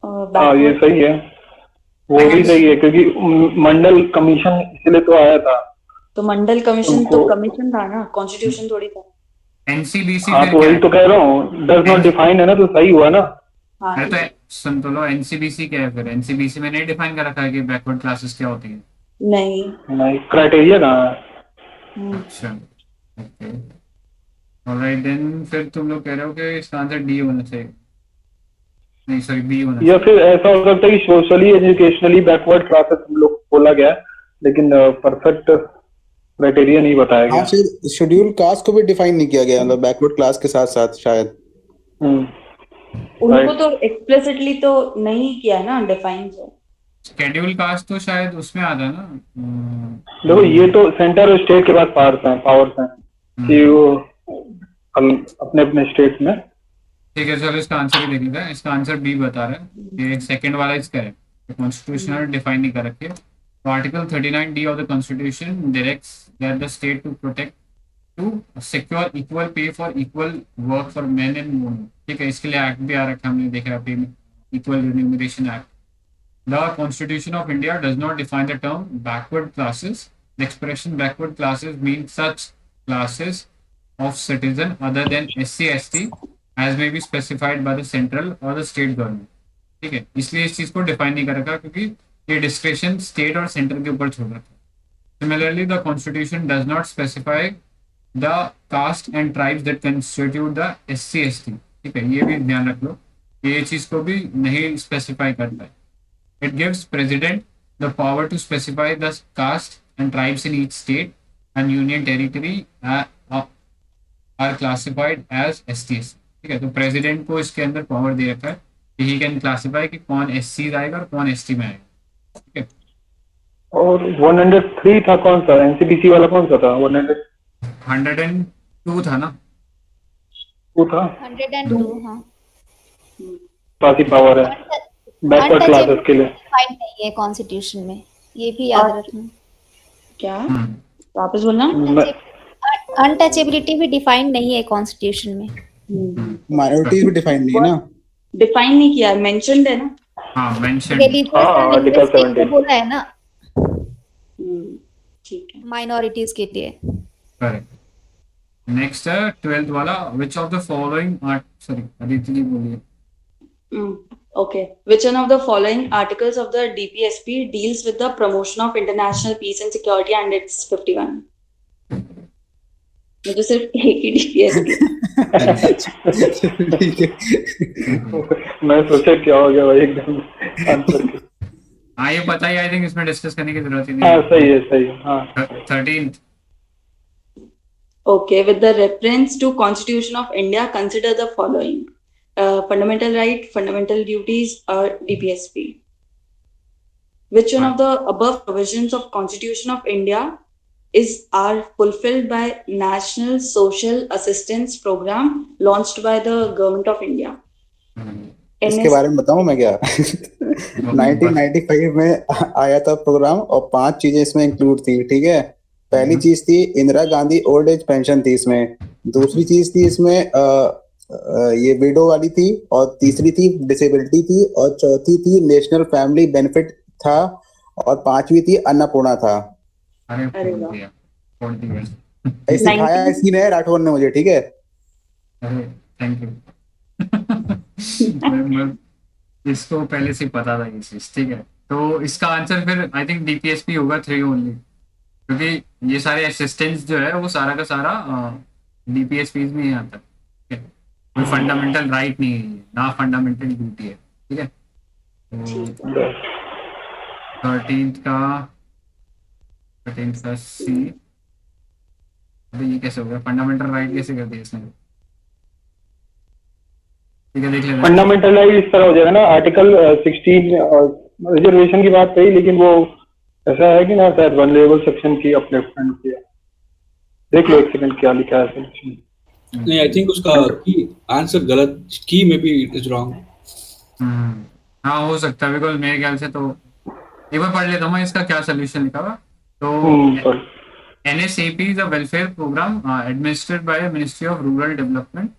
हाँ ये सही है, वो भी सही है क्योंकि मंडल कमीशन इसलिए तो आया था। तो मंडल कमीशन तो कमीशन था ना, कॉन्स्टिट्यूशन थोड़ी था। एनसीबीसी हाँ तो वही तो कह रहा हूँ, डज नॉट डिफाइन है ना, तो सही हुआ ना। हाँ तो सुन तो लो, एनसीबीसी क्या है फिर? एनसीबीसी में नहीं डिफाइन कर रखा है कि बैकवर्ड क्लासेस क्या होती है? नहीं क्राइटेरिया कहाँ है? अच्छा ओके ऑलराइट देन, फिर तुम लोग कह रहे हो कि इसका आंसर डी होना चाहिए, नहीं सॉरी बी होना चाहिए। या फिर ऐसा हो सकता है कि सोशली एजुकेशनली बैकवर्ड क्लासेस हम लोग बोला गया, लेकिन परफेक्ट क्राइटेरिया नहीं बताया गया। फिर शेड्यूल कास्ट को भी डिफाइन नहीं किया गया, मतलब बैकवर्ड क्लास के साथ साथ शायद उनको तो एक्सप्लिसिटली तो नहीं किया ना डिफाइन। शेड्यूल कास्ट तो शायद उसमें आता है ना। देखो ये तो सेंटर और स्टेट के पास पावर्स हैं कि वो अपने अपने स्टेट में। ठीक है चलो इसका आंसर ही देख लेते हैं। इसका आंसर बी बता रहा है, ये सेकंड वाला इसका है, कॉन्स्टिट्यूशनल डिफाइन नहीं कर रखे। तो article 39D of the constitution directs that the state to protect to secure equal pay for equal work for men and women. ठीक है, इसके लिए एक्ट भी आ रखा है, हमने देखा पे equal remuneration act. The Constitution of India does not define the term backward classes. The expression backward classes means such classes of citizen other than SC/ST as may be specified by the central or the state government. ठीक है, इसलिए इस चीज को define नहीं कर रखा क्योंकि ये डिस्क्रिप्शन स्टेट और सेंटर के ऊपर छोड़ रखा है। Similarly, the Constitution does not specify the caste and tribes that constitute the SC/ST. ठीक है, ये भी ध्यान रख लो, ये चीज को भी नहीं स्पेसिफाई करता है। It gives president the power to specify the caste and tribes in each state and union territory are classified as STs. ठीक है, तो प्रेसिडेंट को इसके अंदर पावर दे रखा है कि ही कैन क्लासिफाई कि कौन SC आएगा और कौन ST में आएगा। ठीक है, और 103 था कौन सा? एनसीबीसी वाला कौन सा था? 102 था ना? 2 था, 102 हाँ। पासी पावर है बैकवर्ड क्लासेस के लिए। डिफाइन नहीं है कॉन्स्टिट्यूशन में, ये भी याद रखना। क्या वापस बोलना? अनटचेबिलिटी भी डिफाइन नहीं है कॉन्स्टिट्यूशन में। माइनॉरिटीज भी डिफाइन नहीं है ना, डिफाइन नहीं किया, मेंशन्ड है ना। हाँ मेंशन आर्टिकल 70 बोला है ना, ठीक है, माइनॉरिटीज के लिए। करेक्ट। नेक्स्ट है 12th वाला, which of the following sorry Aditi ji बोलिए। Okay. Which one of the following articles of the DPSP deals with the promotion of international peace and security? And it's 51. मुझे सिर्फ एक ही डीपीएस ठीक है। मैं सोचा क्या हो गया भाई एकदम आंसर के। हाँ ये पता ही, आई थिंक इसमें डिस्कस करने की जरूरत ही नहीं हाँ सही है हाँ। 13th Okay, with the reference to Constitution of India, consider the following: fundamental right, fundamental duties, or DPSP. Which one of the above provisions of Constitution of India are fulfilled by National Social Assistance Program launched by the Government of India? इसके बारे में बताऊं मैं क्या? 1995 में आया था programme और 5 चीजें इसमें इंक्लूड थी, ठीक है। पहली चीज थी Indira Gandhi old age pension थी इसमें, दूसरी चीज थी इसमें ये विडो वाली थी, और तीसरी थी डिसेबिलिटी थी, और चौथी थी नेशनल फैमिली बेनिफिट था, और पांचवी थी अन्नपूर्णा था। अरे वाह। ऐसे सिखाया इसी ने, राठौर ने मुझे, ठीक है। अरे थैंक यू। मैं इसको पहले से पता था ये चीज, ठीक है। तो इसका आंसर फिर आई थिंक डीपीएसपी होगा 3 ओनली, क्योंकि ये सारे असिस्टेंस जो है वो सारा का सारा डीपीएसपी में ही आता है, ठीक है। कोई फंडामेंटल राइट नहीं है ये, ना फंडामेंटल ड्यूटी है, ठीक है। तो 13th का सी, अभी ये कैसे हो गया? फंडामेंटल राइट कैसे कर दिया इसने? ठीक है देख लेते हैं। फंडामेंटल राइट इस तरह हो जाएगा ना, आर्टिकल 16 रिजर्वेशन की बात कही, लेकिन वो ऐसा है कि ना शायद वनरेबल सेक्शन की अपलिफ्टमेंट किया। देख लो एक सेकंड क्या लिखा है सेक्शन। नहीं, आई थिंक उसका की आंसर गलत, की में भी इट इज रॉन्ग। हाँ हो सकता है, बिकॉज मेरे ख्याल से तो एक बार पढ़ लेता हूँ मैं इसका क्या सोल्यूशन लिखा हुआ। तो NSAP is a welfare program administered by the Ministry of Rural Development.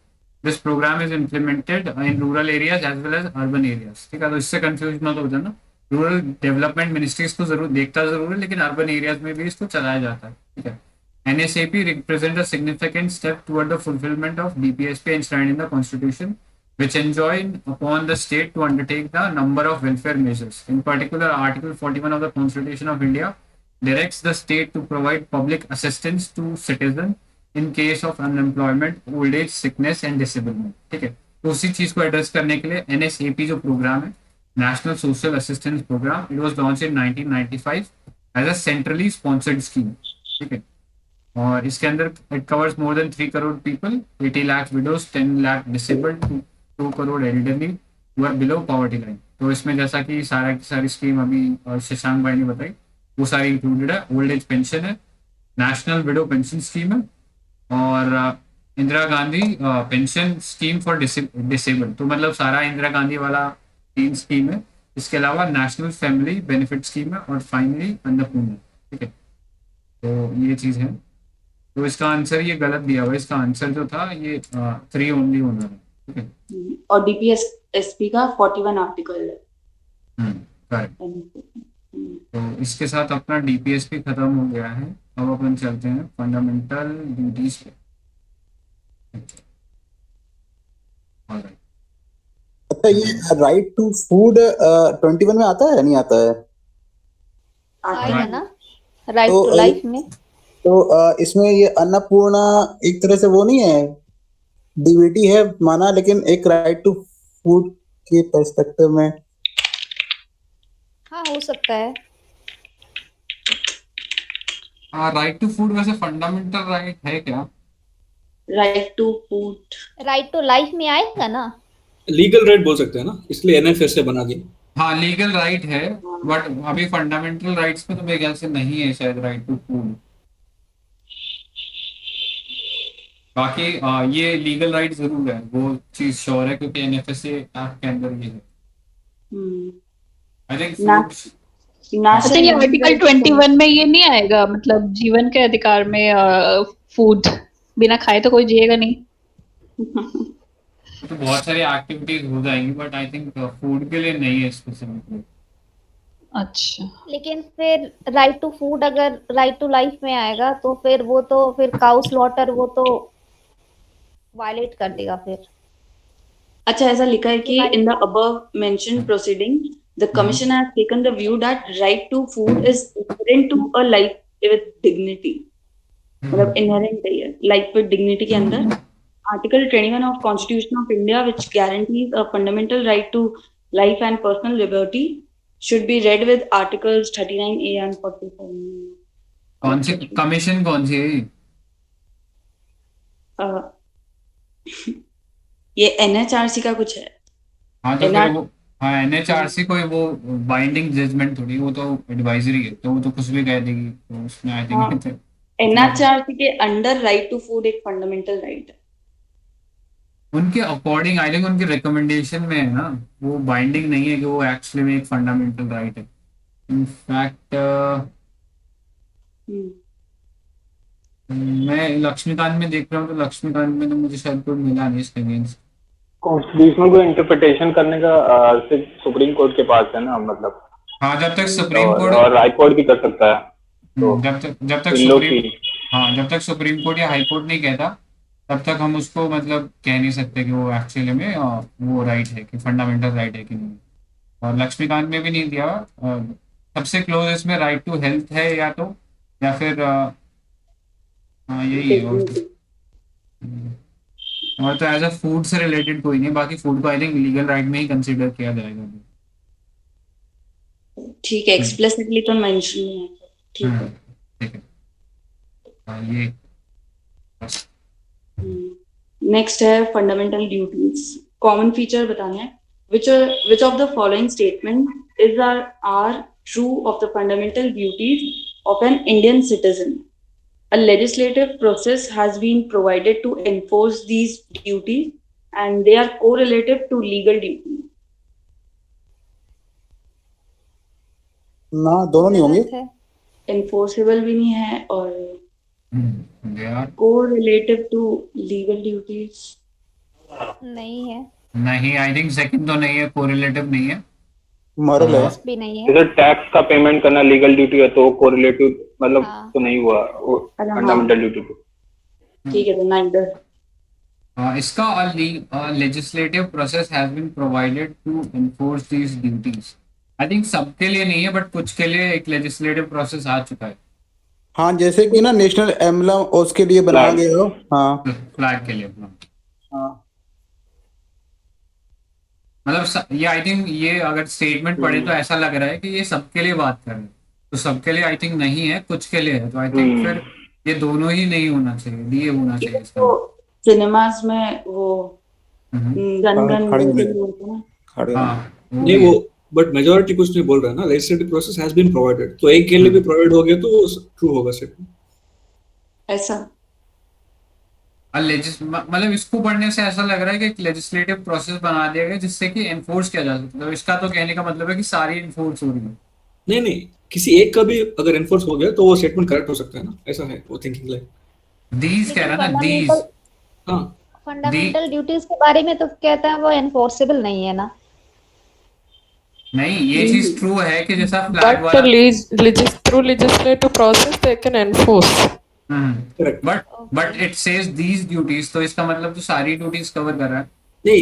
This program is implemented in rural areas as well as urban areas. ठीक है, तो इससे कंफ्यूज मत हो जाना। रूरल डेवलपमेंट मिनिस्ट्री इसको जरूर देखता जरूर है, लेकिन अर्बन एरियाज में भी इसको चलाया जाता है, ठीक है। NSAP represents a significant step toward the fulfillment of DPSP enshrined in the Constitution, which enjoin upon the state to undertake the number of welfare measures. In particular, Article 41 of the Constitution of India directs the state to provide public assistance to citizens in case of unemployment, old age, sickness and disablement. ठीक है, तो उसी चीज को address करने के लिए NSAP जो प्रोग्राम है, national social assistance programme, it was launch in 1995 as a centrally sponsored scheme, ठीक है। और इसके अंदर it covers more than 3 crore people, 80 lakh widows, 10 lakh disabled, 2 crore elderly who are below poverty line. तो इसमें जैसा कि सारा की सारी स्कीम अभी शशांक भाई ने बताई, वो सारी इंक्लूडेड है। ओल्ड एज पेंशन है, नेशनल विडो पेंशन स्कीम है, और Indira Gandhi pension scheme for disabled. तो मतलब सारा इंदिरा गांधी वाला 3 स्कीम है। इसके अलावा नेशनल फैमिली बेनिफिट स्कीम है, और फाइनली अन्नपूर्णा, ठीक है। तो ये चीज है। तो इसका आंसर ये गलत दिया हुआ है, इसका आंसर जो था ये 3 ओनली होना है, ठीक है। और डीपीएसपी का 41 आर्टिकल है। करेक्ट। तो इसके साथ अपना डीपीएसपी खत्म हो गया है। अब अपन चलते हैं फंडामेंटल ड्यूटीज पे। अच्छा, ये राइट टू फूड 21 में आता है, नहीं आता है? आएगा ना, राइट टू लाइफ में। तो इसमें ये अन्नपूर्णा एक तरह से वो नहीं है, डीबीटी है माना, लेकिन एक राइट टू फूड के पर्सपेक्टिव में। हाँ हो सकता है। राइट टू फूड वैसे फंडामेंटल राइट है क्या? Right to food right to life में आएगा ना, लीगल राइट बोल सकते हैं ना, इसलिए एनएफएसए बना दिया। हाँ लीगल राइट है, बट अभी फंडामेंटल राइट्स में तो मेरे ख्याल से नहीं है शायद राइट टू फूड। बाकी ये लीगल राइट जरूर है, वो चीज श्योर है, क्योंकि एनएफएसए एक्ट के अंदर ये है। आई थिंक अच्छा, ये आर्टिकल 21 में ये नहीं आएगा, मतलब जीवन के अधिकार में फूड बिना खाए तो कोई जिएगा नहीं। तो बहुत सारी एक्टिविटीज हो जाएंगी, बट आई थिंक फूड के लिए नहीं है स्पेसिफिकली। अच्छा, लेकिन फिर राइट टू फूड अगर राइट टू लाइफ में आएगा तो फिर वो तो फिर काउ स्लॉटर वो तो वायलेट कर देगा फिर। अच्छा, ऐसा लिखा है कि in the above mentioned proceeding the commission has taken the view that right to food is inherent to a life with dignity. मतलब इनहेरेंट है ये लाइफ विद डिग्निटी के अंदर। Article 21 of constitution of India which guarantees a fundamental right to life and personal liberty should be read with articles 39A and 47। कौन C commission कौन सी है? ये NHRC का कुछ है। हाँ तो फिर वो, हाँ NHRC कोई वो बाइंडिंग जजमेंट थोड़ी, वो तो एडवाइजरी है, तो वो तो कुछ भी कह देगी, तो उसमें आई थिंक NHRC के अंडर राइट टू फूड एक फंडामेंटल राइट है। उनके अकॉर्डिंग आई थिंक उनके रिकमेंडेशन में है ना, वो बाइंडिंग नहीं है कि वो एक्चुअली में एक फंडामेंटल राइट है। इनफैक्ट मैं लक्ष्मीकांत में देख रहा हूँ, तो लक्ष्मीकांत में तो मुझे शायद कोई मिला नहीं इसके अगेंस्ट। कॉन्स्टिट्यूशनल को इंटरप्रिटेशन करने का सिर्फ सुप्रीम कोर्ट के पास है ना, मतलब हाँ जब तक सुप्रीम कोर्ट और हाई कोर्ट भी कर सकता है। तो जब तक सुप्रीम, हाँ जब तक सुप्रीम कोर्ट या हाई कोर्ट नहीं कहता तब तक हम उसको मतलब कह नहीं सकते कि वो एक्चुअली में वो राइट है कि फंडामेंटल राइट है कि नहीं। और लक्ष्मीकांत में भी नहीं दिया। सबसे क्लोज इसमें राइट टू हेल्थ है या तो, या फिर हाँ यही है। और तो एज अ फूड से रिलेटेड कोई नहीं, बाकी फूड को आई थिंक लीगल राइट में ही कंसीडर किया जाएगा। ठीक है, एक्सप्लिसिटली तो मेंशन नहीं है। ठीक है, ठीक है। ये नेक्स्ट है फंडामेंटल ड्यूटीज। कॉमन फीचर बताना है। which of the following statement is are true of the fundamental duties of an Indian citizen? A legislative process has been provided to enforce these duties and they are correlative to legal duties. ना दोनों नहीं होंगे, enforceable भी नहीं है और correlative to legal duties नहीं है। नहीं, आई थिंक सेकंड तो नहीं है, कोरिलेटिव नहीं है, मॉरल है भी नहीं है। अगर टैक्स का पेमेंट करना लीगल ड्यूटी है तो कोरिलेटिव मतलब तो नहीं हुआ वो फंडामेंटल ड्यूटी को। ठीक है, तो नाइदर। इसका legislative process has been provided to enforce these duties. I think सबके लिए नहीं है बट कुछ के लिए एक लेजिस्लेटिव प्रोसेस आ चुका है। हाँ जैसे कि ना नेशनल एम्बलम उसके लिए बनाया गया हो, हाँ फ्लैग के लिए। हाँ मतलब ये आई थिंक ये अगर स्टेटमेंट पढ़े तो ऐसा लग रहा है कि ये सबके लिए बात कर रहे हैं, तो सबके लिए आई थिंक नहीं है, कुछ के लिए है। तो आई थिंक फिर ये दोनों ही नहीं होना चाहिए, ये होना चाहिए इसका। तो सिनेमास में वो गन नहीं वो बट मेजॉरिटी कुछ नहीं बोल रहा है ना, legislative process has been provided, तो एक के लिए भी प्रोवाइड हो गया तो ट्रू होगा स्टेटमेंट ऐसा। मतलब इसको पढ़ने से ऐसा लग रहा है कि एक लेजिस्लेटिव प्रोसेस बना दिया गया जिससे कि एनफोर्स किया जा सकता है। तो इसका तो कहने का मतलब है कि सारी एनफोर्स हो रही है। नहीं नहीं, किसी एक का भी अगर एनफोर्स हो गया तो वो स्टेटमेंट करेक्ट हो सकता है ना, ऐसा है वो थिंकिंग लाइक दीज कह रहा ना, दीज हां फंडामेंटल ड्यूटीज के बारे में तो कहता है वो एनफोर्सेबल नहीं है ना। नहीं, ये चीज ट्रू है कि जैसा फ्लैग वाला through legislative process they can enforce, but it says these duties, तो इसका मतलब तो सारी ड्यूटीज कवर कर रहा है। नहीं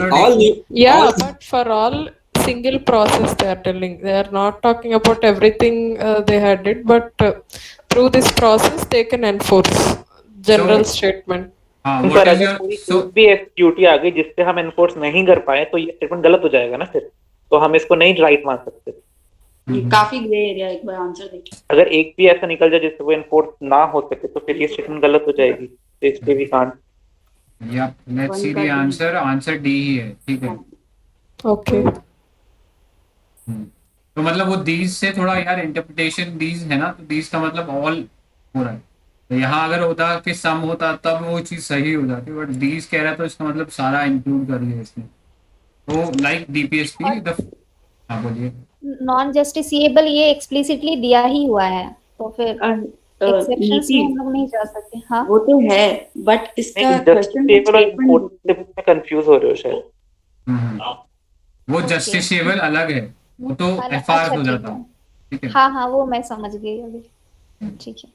all but for all single process they are telling, they are not talking about everything they had did, but through this process they can enforce general statement. पर अगर कोई भी एक ड्यूटी आ गई जिससे हम एनफोर्स नहीं कर पाए तो ये स्टेटमेंट गलत हो जाएगा ना, फिर तो हम इसको नहीं राइट मान सकते। काफी ग्रे एरिया, एक बार आंसर देखिए। अगर एक भी ऐसा निकल जाए जिससे वो एनफोर्स ना हो सके तो फिर ये स्टेटमेंट गलत हो जाएगी, तो इस पे भी कांट। या let's see the answer D ही है, ठीक है। ओके, तो मतलब वो दीज से थोड़ा यार इंटरप्रिटेशन दीज है ना, तो दीज का मतलब ऑल हो रहा है। तो यहाँ अगर होता कि सम होता तब वो चीज सही हो जाती, बट दीज कह रहा है तो इसका मतलब सारा इंक्लूड कर लिया इसमें। तो लाइक डीपीएसपी द, हाँ बोलिए। नॉन जस्टिसिएबल ये एक्सप्लिसिटली दिया ही हुआ है, तो फिर एक्सेप्शंस में हम लोग नहीं जा सकते। हाँ वो तो है, बट इसका क्वेश्चन कंफ्यूज हो रहे हो शायद। वो जस्टिसिएबल अलग है, वो तो एफआर हो जाता है, ठीक है। हाँ हाँ वो मैं समझ गई अभी, ठीक है।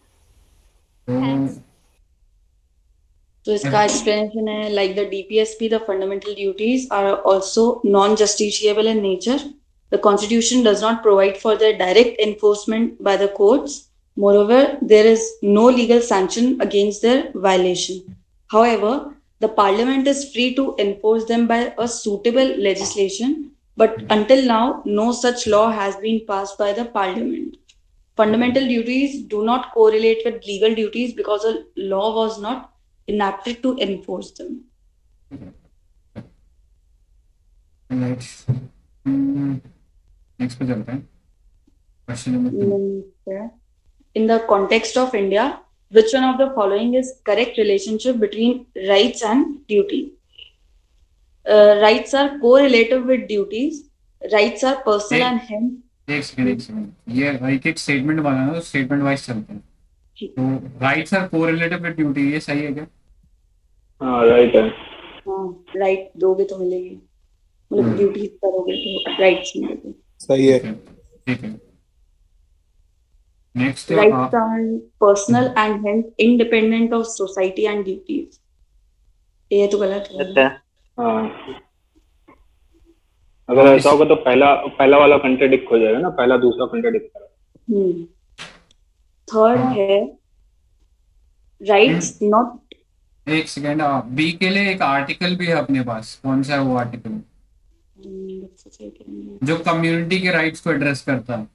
तो इसका एक्सप्लेनेशन है like the DPSP the fundamental duties are also non justiciable in nature. The Constitution does not provide for their direct enforcement by the courts, Moreover, there is no legal sanction against their violation. However, the parliament is free to enforce them by a suitable legislation, but until now, no such law has been passed by the parliament. Fundamental duties do not correlate with legal duties because a law was not enacted to enforce them. Next पे चलते हैं. Question number 2. In the context of India, which one of the following is correct relationship between rights and duty? Rights are correlative with duties. Rights are personal and hence. एक second ये एक statement बनाना, तो statement wise चलते हैं. तो rights are correlative with duty, ये सही है क्या? हाँ राइट है. हाँ राइट दोगे तो मिलेगी, मतलब ड्यूटी करोगे तो राइट्स मिलेंगे. सही है. ठीक है. Next Rights are personal and hence independent of society and duties. ये तो गलत है. अच्छा. हाँ अगर ऐसा होगा तो पहला वाला कंट्राडिक्ट हो जाएगा ना, पहला दूसरा कंट्राडिक्ट करेगा. थर्ड है राइट्स नॉट. एक सेकंड, बी के लिए एक आर्टिकल भी है अपने पास. कौन सा है वो आर्टिकल जो कम्युनिटी के राइट्स को एड्रेस करता है?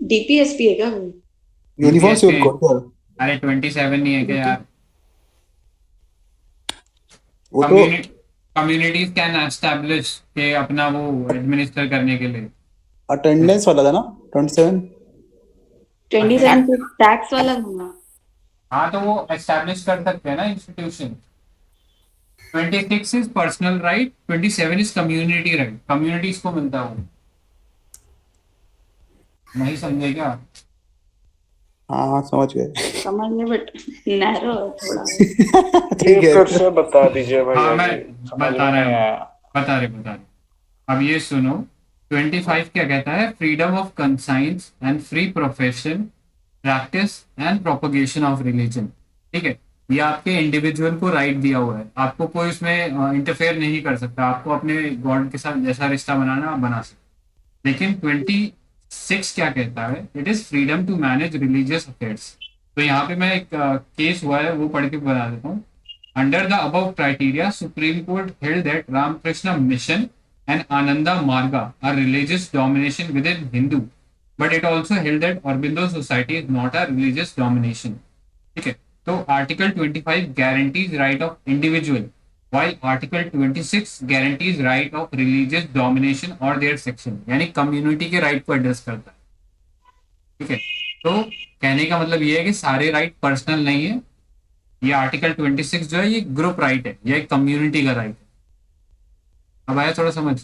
डीपीएसपी है क्या वो? Uniform civil code. अरे 27 नहीं है क्या यार? वो तो कम्युनिटीज कैन एस्टैब्लिश के अपना वो एडमिनिस्टर करने के लिए. अटेंडेंस वाला था ना 27. 27 तो टैक्स वाला था. हाँ तो वो एस्टैब्लिश कर सकते हैं ना institution. 26 is personal right, 27 is community right. Communities को मिलता है वो. नहीं समझे क्या? हाँ समझ गए. समझ में बट नैरो थोड़ा. ठीक है. फिर से बता दीजिए भाई. हाँ मैं बता रहे. अब ये सुनो, 25 क्या कहता है? Freedom of conscience and free profession, practice and propagation of religion. ठीक है, ये आपके इंडिविजुअल को राइट दिया हुआ है. आपको कोई उसमें इंटरफेयर नहीं कर सकता. आपको अपने गॉड के साथ जैसा रिश्ता बनाना आप बना सकते. लेकिन 26 क्या कहता है? It is freedom to manage religious affairs. तो यहाँ पे मैं एक केस हुआ है वो पढ़ के बता देता हूँ. Under the above criteria, Supreme Court held that Ramakrishna Mission and Ananda Marga are religious domination within Hindu, but it also held that Aurobindo society is not a religious domination. ठीक है, तो article 25 guarantees right of individual, while article 26 guarantees right of religious domination or their section, यानी community के right को address करता है. ठीक है, तो कहने का मतलब ये है कि सारे राइट पर्सनल नहीं है. ये आर्टिकल 26 जो है ये ग्रुप राइट है, ये एक कम्युनिटी का राइट है. अब आया थोड़ा समझ?